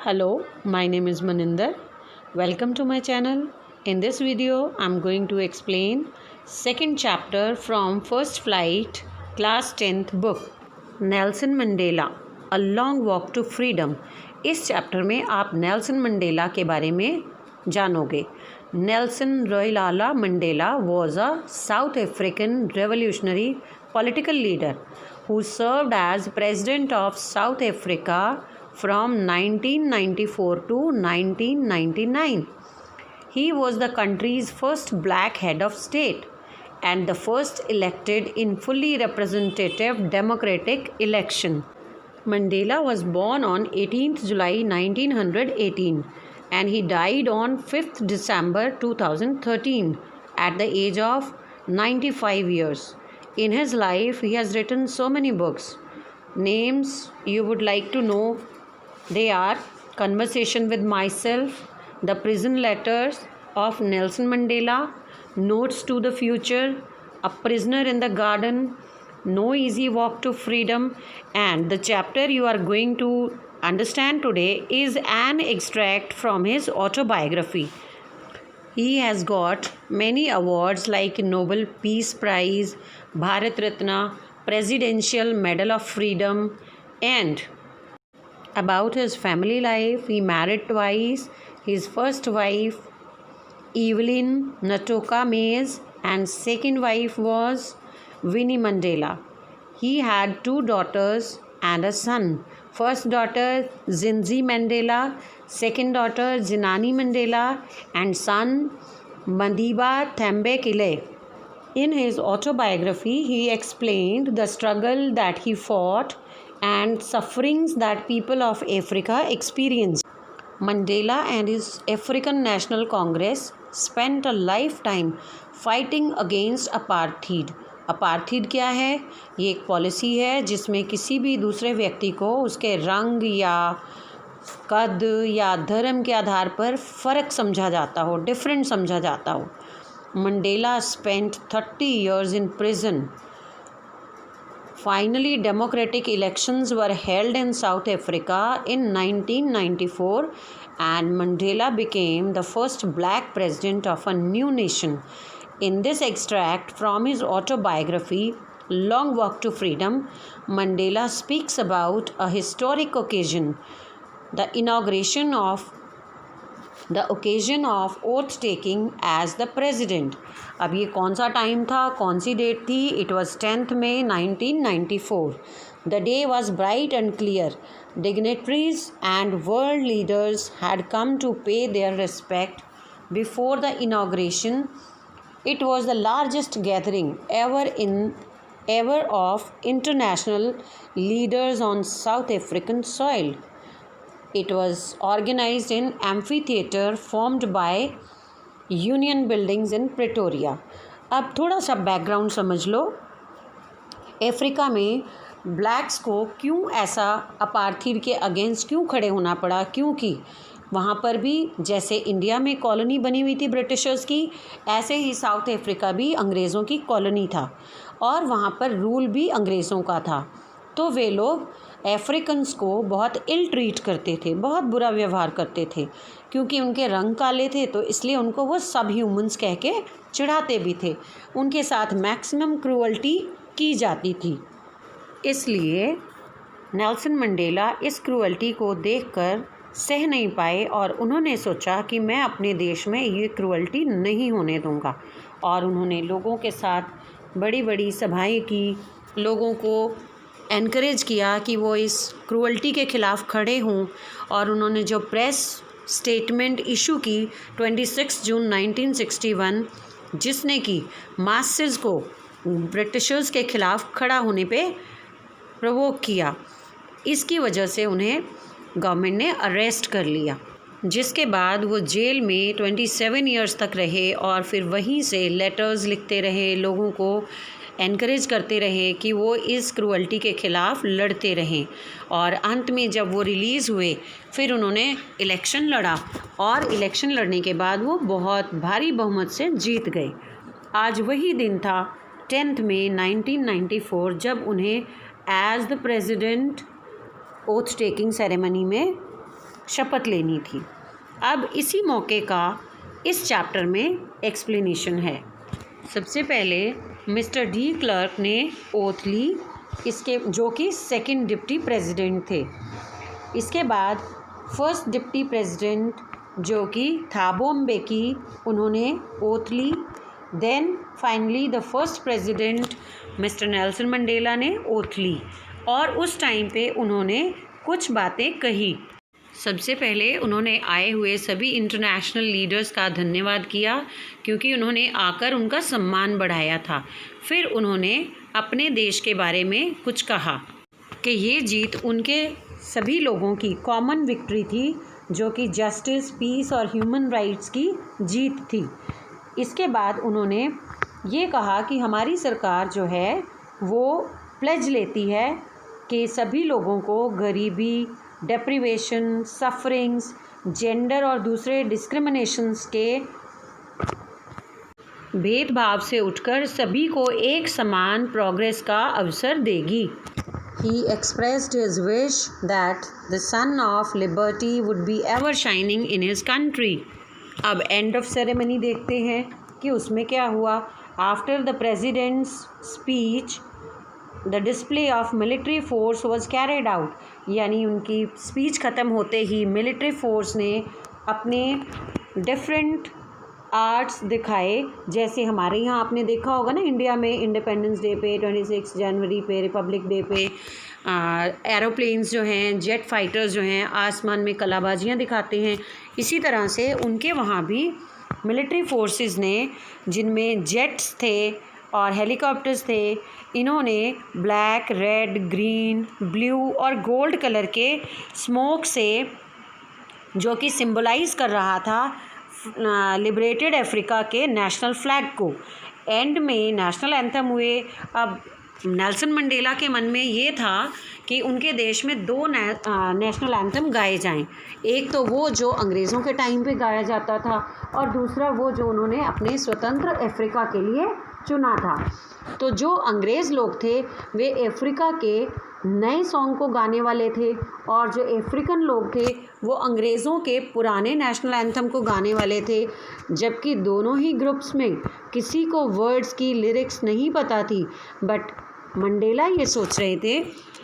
Hello, my name is Maninder. Welcome to my channel. In this video, I'm going to explain second chapter from First Flight, class 10th book, Nelson Mandela, A Long Walk to Freedom. इस chapter में आप Nelson Mandela के बारे में जानोगे. Nelson Rolihlahla Mandela was a South African revolutionary political leader who served as President of South Africa from 1994 to 1999. He was the country's first black head of state and the first elected in fully representative democratic election. Mandela was born on 18th July 1918 and he died on 5th December 2013 at the age of 95 years. In his life, he has written so many books. Names you would like to know, they are Conversation with Myself, The Prison Letters of Nelson Mandela, Notes to the Future, A Prisoner in the Garden, No Easy Walk to Freedom, and the chapter you are going to understand today is an extract from his autobiography. He has got many awards like Nobel Peace Prize, Bharat Ratna, Presidential Medal of Freedom, and about his family life, he married twice. His first wife, Evelyn Natoka Mays, and second wife was Winnie Mandela. He had two daughters and a son. First daughter, Zinzi Mandela, second daughter, Zinani Mandela, and son, Madiba Thembekile. In his autobiography, he explained the struggle that he fought and sufferings that people of Africa experienced. Mandela and his African National Congress spent a lifetime fighting against apartheid. Apartheid क्या है? ये एक policy है जिसमें किसी भी दूसरे व्यक्ति को उसके रंग या कद या धर्म के आधार पर फ़र्क समझा जाता हो, डिफरेंट समझा जाता हो. Mandela spent 30 years in prison. Finally, democratic elections were held in South Africa in 1994 and Mandela became the first black president of a new nation. In this extract from his autobiography, Long Walk to Freedom, Mandela speaks about a historic occasion, the occasion of oath taking as the president. अब ये कौन सा time था, कौन सी date थी? It was 10th May 1994. The day was bright and clear. Dignitaries and world leaders had come to pay their respect before the inauguration. It was the largest gathering ever of international leaders on South African soil. It was organized in amphitheater formed by Union Buildings in Pretoria. अब थोड़ा सा background समझ लो. Africa में blacks को क्यों ऐसा apartheid के against क्यों खड़े होना पड़ा? क्योंकि वहाँ पर भी जैसे इंडिया में कॉलोनी बनी हुई थी ब्रिटिशर्स की, ऐसे ही साउथ अफ्रीका भी अंग्रेज़ों की कॉलोनी था और वहाँ पर रूल भी अंग्रेज़ों का था. तो वे लोग अफ्रीकन्स को बहुत इल ट्रीट करते थे, बहुत बुरा व्यवहार करते थे क्योंकि उनके रंग काले थे, तो इसलिए उनको वो सब ह्यूमंस कह के चिढ़ाते भी थे. उनके साथ मैक्सिमम क्रूअल्टी की जाती थी. इसलिए नेल्सन मंडेला इस क्रूअल्टी को देखकर सह नहीं पाए और उन्होंने सोचा कि मैं अपने देश में ये क्रूअल्टी नहीं होने दूंगा. और उन्होंने लोगों के साथ बड़ी बड़ी सभाएं की, लोगों को एनकरेज किया कि वो इस क्रूअल्टी के ख़िलाफ़ खड़े हों. और उन्होंने जो प्रेस स्टेटमेंट इशू की 26 जून 1961, जिसने कि मासेस को ब्रिटिशर्स के ख़िलाफ़ खड़ा होने पे प्रोवोक किया, इसकी वजह से उन्हें गवर्नमेंट ने अरेस्ट कर लिया. जिसके बाद वो जेल में 27 years तक रहे और फिर वहीं से लेटर्स लिखते रहे, लोगों को एनकरेज करते रहे कि वो इस क्रूअल्टी के ख़िलाफ़ लड़ते रहें. और अंत में जब वो रिलीज़ हुए, फिर उन्होंने इलेक्शन लड़ा और इलेक्शन लड़ने के बाद वो बहुत भारी बहुमत से जीत गए. आज वही दिन था 10th May 1994 जब उन्हें as the president oath taking ceremony में शपथ लेनी थी। अब इसी मौके का इस चैप्टर में एक्सप्लेनेशन है। सबसे पहले मिस्टर डी क्लर्क ने ओथ ली, इसके जो कि सेकंड डिप्टी प्रेसिडेंट थे। इसके बाद फर्स्ट डिप्टी प्रेसिडेंट जो कि थाबो म्बेकी, उन्होंने ओथ ली। Then finally the first president mister Nelson Mandela ने ओथ ली और उस टाइम पे उन्होंने कुछ बातें कही। सबसे पहले उन्होंने आए हुए सभी इंटरनेशनल लीडर्स का धन्यवाद किया क्योंकि उन्होंने आकर उनका सम्मान बढ़ाया था। फिर उन्होंने अपने देश के बारे में कुछ कहा कि ये जीत उनके सभी लोगों की कॉमन विक्ट्री थी, जो कि जस्टिस, पीस और ह्यूमन राइट्स की जीत थी। इसके बाद उन्होंने ये कहा कि हमारी सरकार जो है वो प्लेज लेती है कि सभी लोगों को गरीबी, डेप्रिवेशन, सफरिंग्स, जेंडर और दूसरे डिस्क्रिमिनेशंस के भेदभाव से उठकर सभी को एक समान प्रोग्रेस का अवसर देगी। He expressed his wish that the sun of liberty would be ever shining in his country. अब एंड ऑफ सेरेमनी देखते हैं कि उसमें क्या हुआ। After the president's speech the display of military force was carried out, यानी उनकी speech ख़त्म होते ही मिलिट्री फोर्स ने अपने डिफरेंट आर्ट्स दिखाए। जैसे हमारे यहाँ आपने देखा होगा ना, इंडिया में इंडिपेंडेंस डे पे, 26 जनवरी पे, रिपब्लिक डे पे एरोप्लेन्स जो हैं, जेट फाइटर्स जो हैं, आसमान में कलाबाजियाँ दिखाते हैं। इसी तरह से उनके वहाँ भी मिलिट्री फोर्सेस ने, जिनमें जेट्स थे और हेलीकॉप्टर्स थे, इन्होंने ब्लैक, रेड, ग्रीन, ब्लू और गोल्ड कलर के स्मोक से, जो कि सिंबलाइज कर रहा था लिबरेटेड अफ्रीका के नेशनल फ्लैग को। एंड में नेशनल एंथम हुए। अब नेल्सन मंडेला के मन में ये था कि उनके देश में दो नेशनल एंथम गाए जाएं। एक तो वो जो अंग्रेज़ों के टाइम पे गाया जाता था और दूसरा वो जो उन्होंने अपने स्वतंत्र अफ्रीका के लिए चुना था। तो जो अंग्रेज़ लोग थे वे अफ्रीका के नए सॉन्ग को गाने वाले थे और जो अफ्रीकन लोग थे वो अंग्रेज़ों के पुराने नेशनल एंथम को गाने वाले थे। जबकि दोनों ही ग्रुप्स में किसी को वर्ड्स की लिरिक्स नहीं पता थी, बट मंडेला ये सोच रहे थे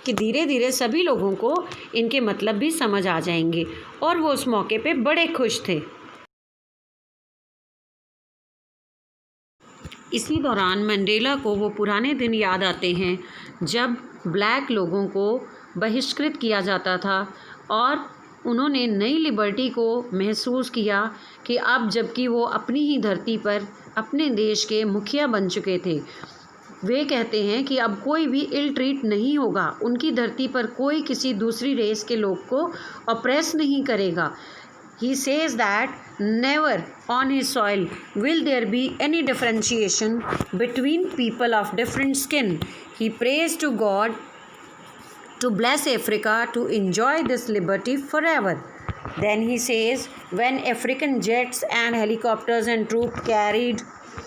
कि धीरे धीरे सभी लोगों को इनके मतलब भी समझ आ जाएंगे और वो उस मौके पे बड़े खुश थे। इसी दौरान मंडेला को वो पुराने दिन याद आते हैं जब ब्लैक लोगों को बहिष्कृत किया जाता था और उन्होंने नई लिबर्टी को महसूस किया कि अब जबकि वो अपनी ही धरती पर अपने देश के मुखिया बन चुके थे, वे कहते हैं कि अब कोई भी इल ट्रीट नहीं होगा, उनकी धरती पर कोई किसी दूसरी रेस के लोग को ऑप्रेस नहीं करेगा। He says that never on his soil will there be any differentiation between people of different skin. He prays to God to bless Africa to enjoy this liberty forever. Then he says, when African jets and helicopters and troops carried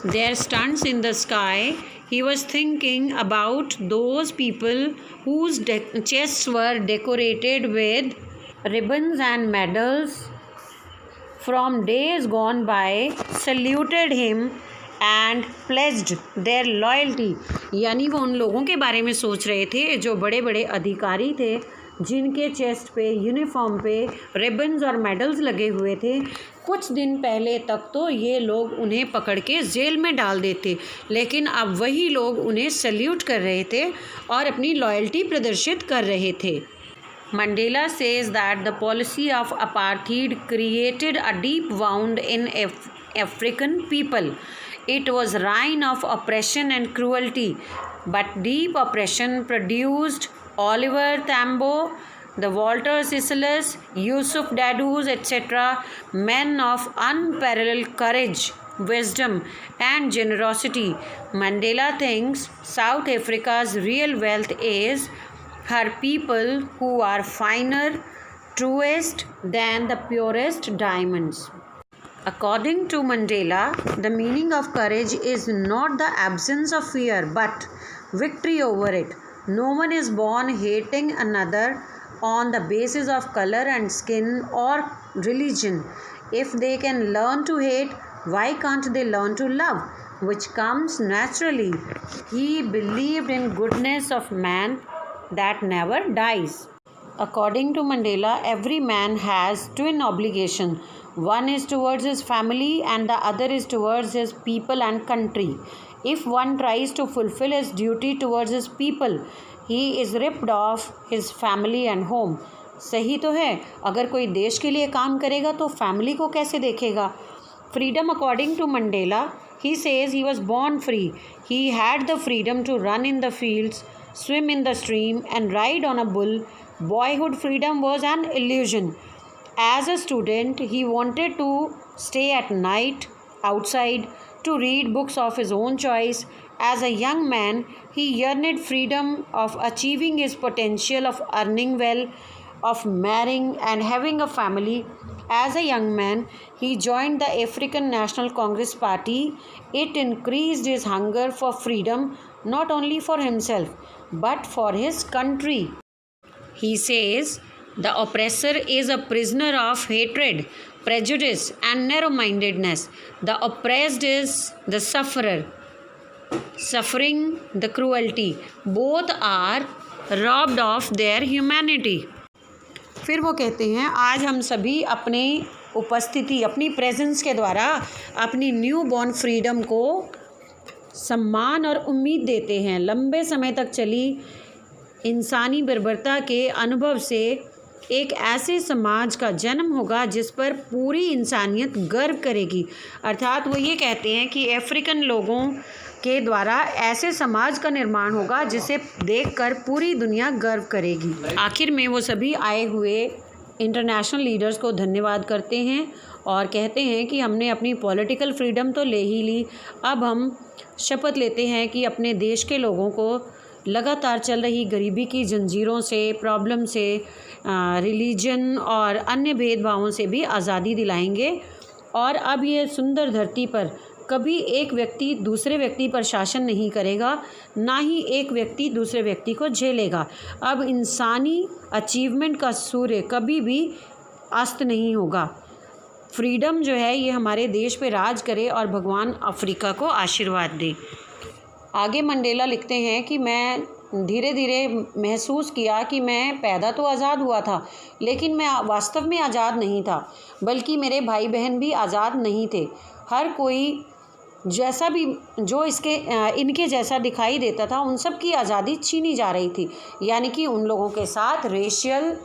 their stunts in the sky, he was thinking about those people whose chests were decorated with ribbons and medals from days gone by, saluted him and pledged their loyalty. यानी वो उन लोगों के बारे में सोच रहे थे जो बड़े बड़े अधिकारी थे, जिनके चेस्ट पे, यूनिफॉर्म पे रिबन्स और मेडल्स लगे हुए थे। कुछ दिन पहले तक तो ये लोग उन्हें पकड़ के जेल में डाल देते, लेकिन अब वही लोग उन्हें सल्यूट कर रहे थे और अपनी लॉयल्टी प्रदर्शित कर रहे थे। Mandela says that the policy of apartheid created a deep wound in African people. It was a reign of oppression and cruelty, but deep oppression produced Oliver Tambo, the Walter Sisulu, Yusuf Dadus, etc., men of unparalleled courage, wisdom and generosity. Mandela thinks South Africa's real wealth is her people who are finer, truest than the purest diamonds. According to Mandela, the meaning of courage is not the absence of fear but victory over it. No one is born hating another on the basis of color and skin or religion. If they can learn to hate, why can't they learn to love, which comes naturally? He believed in goodness of man that never dies. According to Mandela, every man has twin obligation. One is towards his family and the other is towards his people and country. If one tries to fulfill his duty towards his people, he is ripped off his family and home. सही तो है, अगर कोई देश के लिए काम करेगा तो फैमिली को कैसे देखेगा? Freedom according to Mandela, he says he was born free. He had the freedom to run in the fields, swim in the stream and ride on a bull. Boyhood freedom was an illusion. As a student, he wanted to stay at night outside to read books of his own choice. As a young man, he yearned freedom of achieving his potential, of earning well, of marrying and having a family. As a young man, he joined the African National Congress Party. It increased his hunger for freedom, not only for himself, but for his country. He says, the oppressor is a prisoner of hatred, prejudice and narrow-mindedness. The oppressed is the sufferer, suffering the cruelty. Both are robbed of their humanity. फिर वो कहते हैं, आज हम सभी अपने उपस्थिति, अपनी प्रेजेंस के द्वारा अपनी न्यू बॉर्न फ्रीडम को सम्मान और उम्मीद देते हैं। लंबे समय तक चली इंसानी बर्बरता के अनुभव से एक ऐसे समाज का जन्म होगा जिस पर पूरी इंसानियत गर्व करेगी। अर्थात वो ये कहते हैं कि अफ्रीकन लोगों के द्वारा ऐसे समाज का निर्माण होगा जिसे देखकर पूरी दुनिया गर्व करेगी। आखिर में वो सभी आए हुए इंटरनेशनल लीडर्स को धन्यवाद करते हैं और कहते हैं कि हमने अपनी पॉलिटिकल फ्रीडम तो ले ही ली, अब हम शपथ लेते हैं कि अपने देश के लोगों को लगातार चल रही गरीबी की जंजीरों से, प्रॉब्लम से, रिलीजन और अन्य भेदभावों से भी आज़ादी दिलाएंगे। और अब ये सुंदर धरती पर कभी एक व्यक्ति दूसरे व्यक्ति पर शासन नहीं करेगा, ना ही एक व्यक्ति दूसरे व्यक्ति को झेलेगा। अब इंसानी अचीवमेंट का सूर्य कभी भी अस्त नहीं होगा। फ्रीडम जो है ये हमारे देश पे राज करे और भगवान अफ्रीका को आशीर्वाद दे। आगे मंडेला लिखते हैं कि मैं धीरे धीरे महसूस किया कि मैं पैदा तो आज़ाद हुआ था, लेकिन मैं वास्तव में आज़ाद नहीं था, बल्कि मेरे भाई बहन भी आज़ाद नहीं थे। हर कोई जैसा भी जो इनके जैसा दिखाई देता था, उन सब की आज़ादी छीनी जा रही थी, यानी कि उन लोगों के साथ रेशियल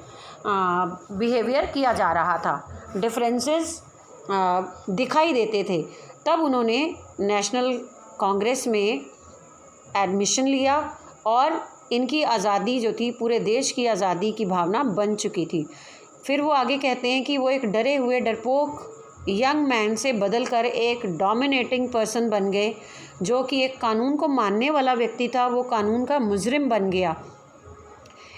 बिहेवियर किया जा रहा था, डिफरेंसेस दिखाई देते थे। तब उन्होंने नेशनल कांग्रेस में एडमिशन लिया और इनकी आज़ादी जो थी पूरे देश की आज़ादी की भावना बन चुकी थी। फिर वो आगे कहते हैं कि वो एक डरे हुए डरपोक यंग मैन से बदलकर एक डोमिनेटिंग पर्सन बन गए, जो कि एक कानून को मानने वाला व्यक्ति था, वो कानून का मुजरिम बन गया।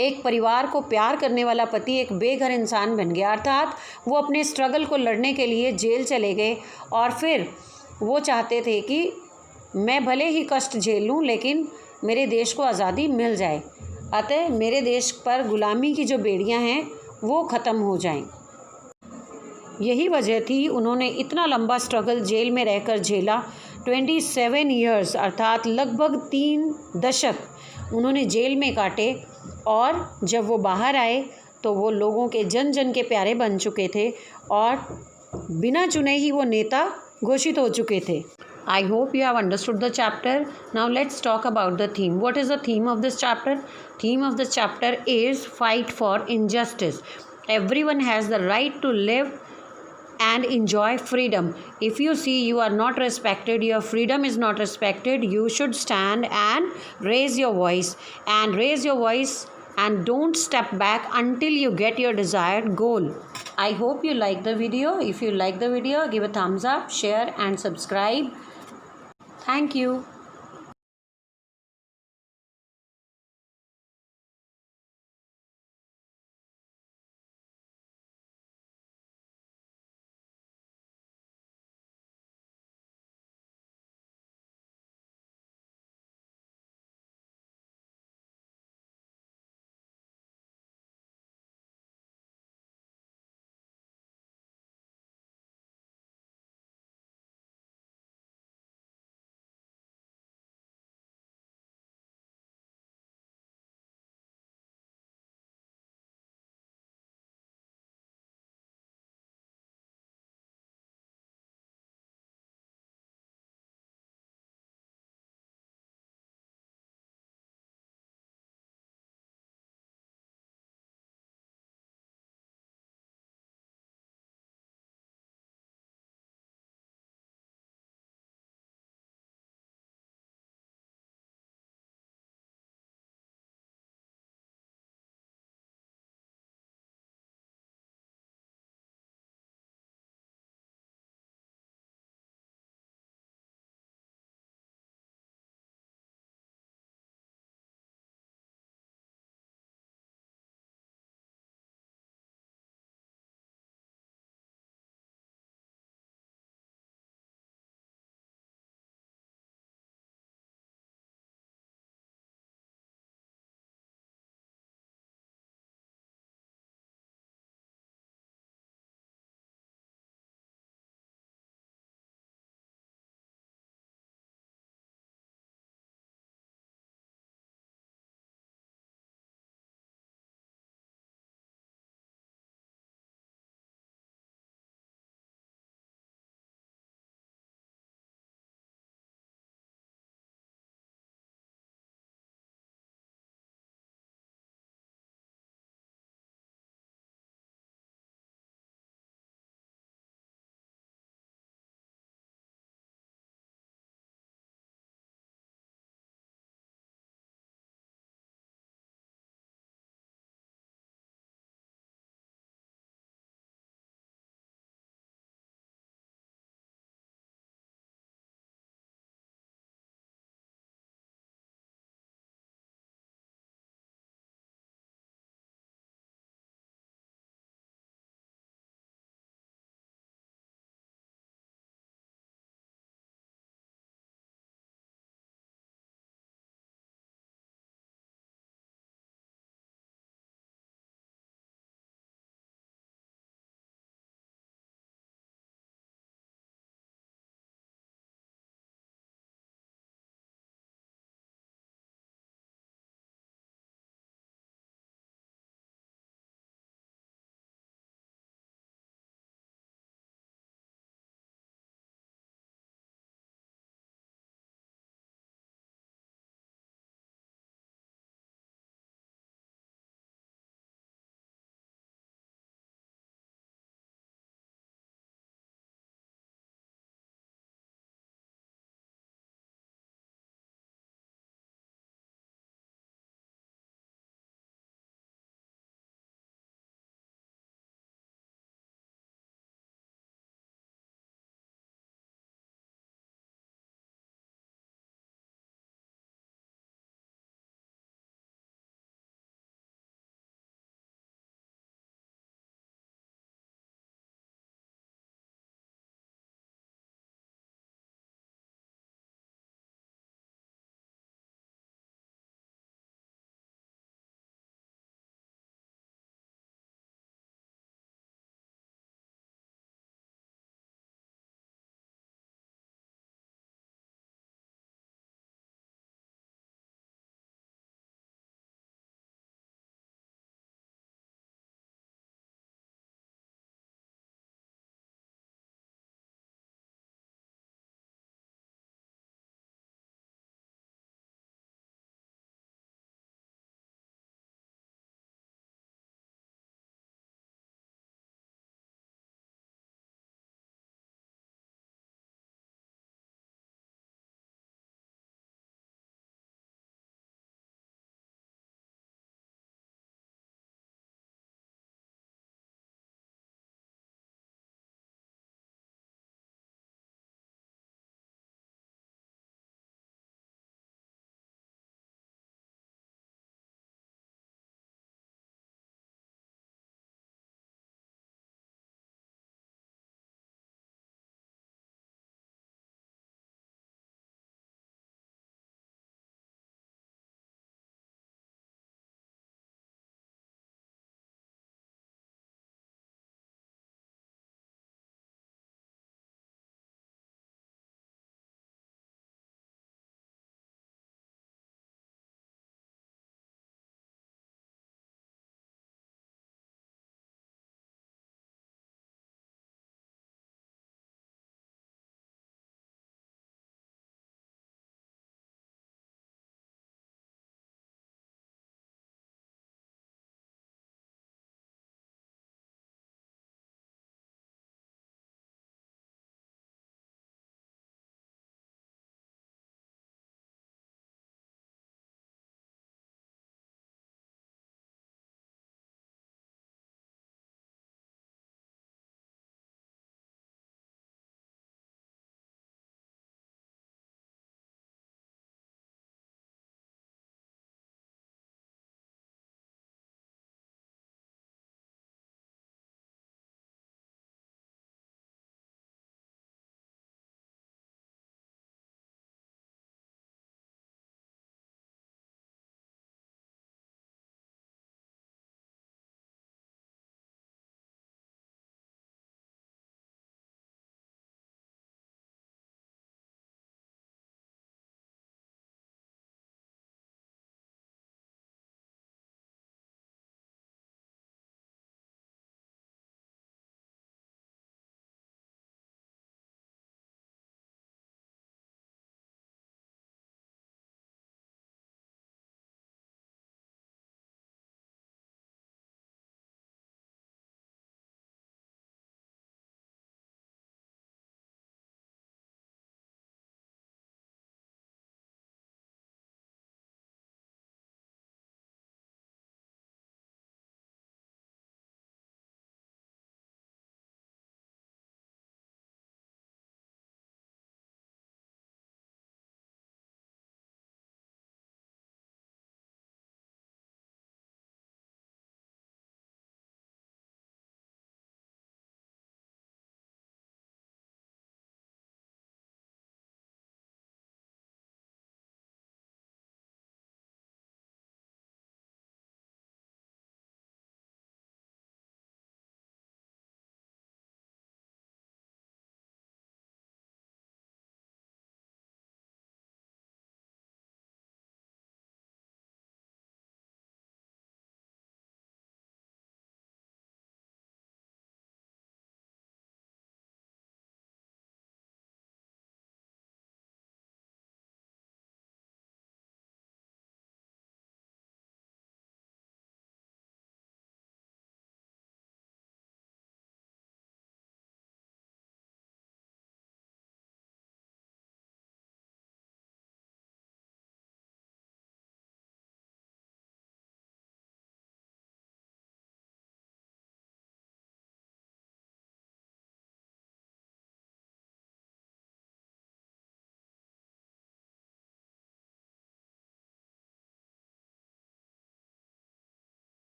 एक परिवार को प्यार करने वाला पति एक बेघर इंसान बन गया। अर्थात वो अपने स्ट्रगल को लड़ने के लिए जेल चले गए और फिर वो चाहते थे कि मैं भले ही कष्ट झेल लूँ, लेकिन मेरे देश को आज़ादी मिल जाए, अतः मेरे देश पर गुलामी की जो बेड़ियाँ हैं वो ख़त्म हो जाएं। यही वजह थी उन्होंने इतना लंबा स्ट्रगल जेल में रहकर झेला। 27 ईयर्स अर्थात लगभग 3 दशक उन्होंने जेल में काटे, और जब वो बाहर आए तो वो लोगों के जन जन के प्यारे बन चुके थे और बिना चुने ही वो नेता घोषित हो चुके थे। I hope you have understood the chapter. Now let's talk about the theme. What is the theme of this chapter? Theme of this chapter is fight for injustice. Everyone has the right to live and enjoy freedom. If you see you are not respected, your freedom is not respected, you should stand and raise your voice. And don't step back until you get your desired goal. I hope you like the video. If you like the video, give a thumbs up, share and subscribe. Thank you.